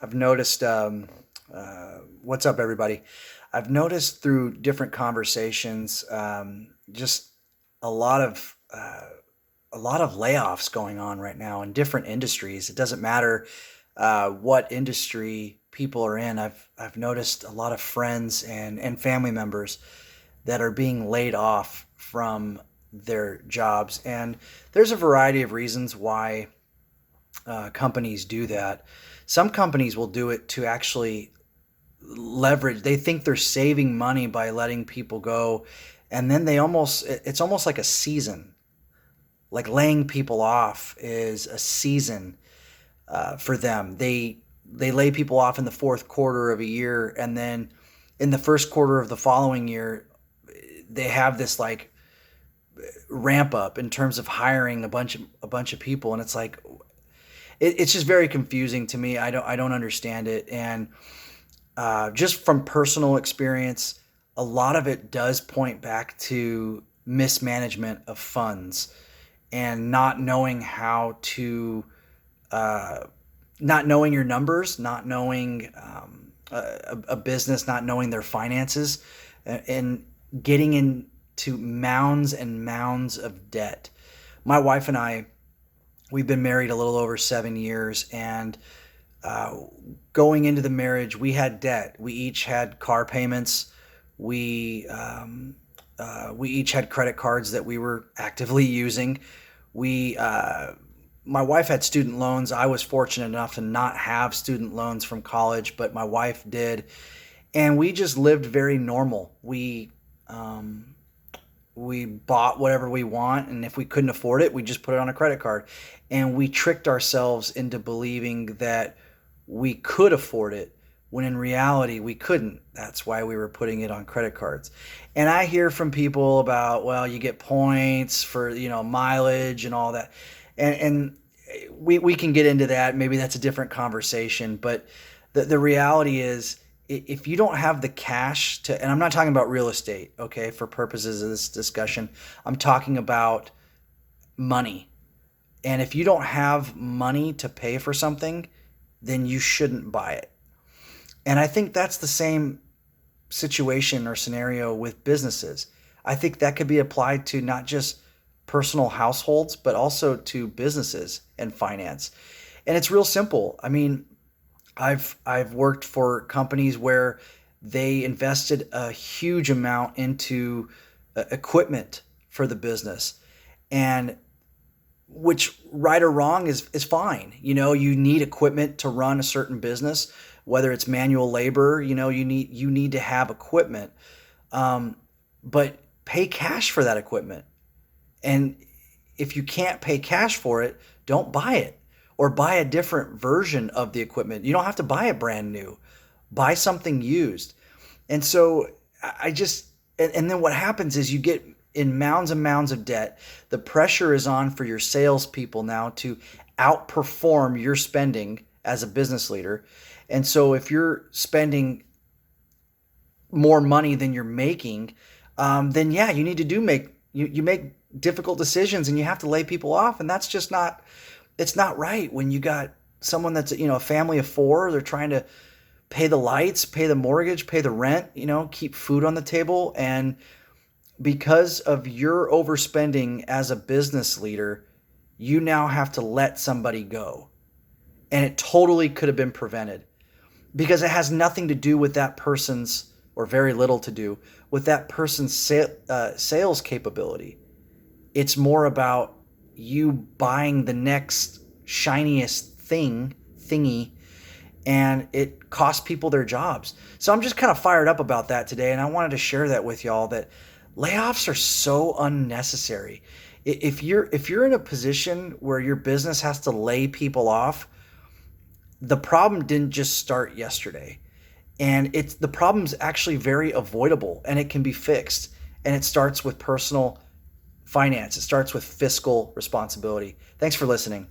I've noticed, what's up, everybody? I've noticed through different conversations, just a lot of layoffs going on right now in different industries. It doesn't matter what industry people are in. I've noticed a lot of friends and family members that are being laid off from their jobs, and there's a variety of reasons why companies do that. Some companies will do it to actually leverage. They think they're saving money by letting people go, and then it's almost like a season. Like laying people off is a season for them. They lay people off in the fourth quarter of a year, and then in the first quarter of the following year, they have this like ramp up in terms of hiring a bunch of people, and it's like it's just very confusing to me. I don't understand it, and just from personal experience, a lot of it does point back to mismanagement of funds and not knowing how to, uh, not knowing your numbers, not knowing a business, not knowing their finances, and getting into mounds and mounds of debt. My wife and I, we've been married a little over 7 years, and uh, going into the marriage, we had debt. We each had car payments. We each had credit cards that we were actively using. We, my wife had student loans. I was fortunate enough to not have student loans from college, but my wife did, and we just lived very normal. We bought whatever we want, and if we couldn't afford it, we just put it on a credit card. And we tricked ourselves into believing that we could afford it when in reality we couldn't. That's why we were putting it on credit cards. And I hear from people about, well, you get points for, mileage and all that. And we can get into that. Maybe that's a different conversation, but the reality is, if you don't have the cash to, and I'm not talking about real estate, okay, for purposes of this discussion, I'm talking about money. And if you don't have money to pay for something, then you shouldn't buy it. And I think that's the same situation or scenario with businesses. I think that could be applied to not just personal households, but also to businesses and finance. And it's real simple. I mean, I've worked for companies where they invested a huge amount into equipment for the business, and which, right or wrong, is fine. You need equipment to run a certain business, whether it's manual labor. You need to have equipment, but pay cash for that equipment. And if you can't pay cash for it, don't buy it, or buy a different version of the equipment. You don't have to buy it brand new. Buy something used. And so I just, and then what happens is you get in mounds and mounds of debt. The pressure is on for your salespeople now to outperform your spending as a business leader. And so if you're spending more money than you're making, then yeah, you need to you make difficult decisions, and you have to lay people off. And that's just not, it's not right when you got someone that's, a family of four. They're trying to pay the lights, pay the mortgage, pay the rent, keep food on the table. And because of your overspending as a business leader, you now have to let somebody go. And it totally could have been prevented, because it has nothing to do with that person's, or very little to do with that person's sales capability. It's more about you buying the next shiniest thingy, and it costs people their jobs. So I'm just kind of fired up about that today, and I wanted to share that with y'all, that layoffs are so unnecessary. If you're in a position where your business has to lay people off, the problem didn't just start yesterday. And the problem's actually very avoidable, and it can be fixed. And it starts with personal finance. It starts with fiscal responsibility. Thanks for listening.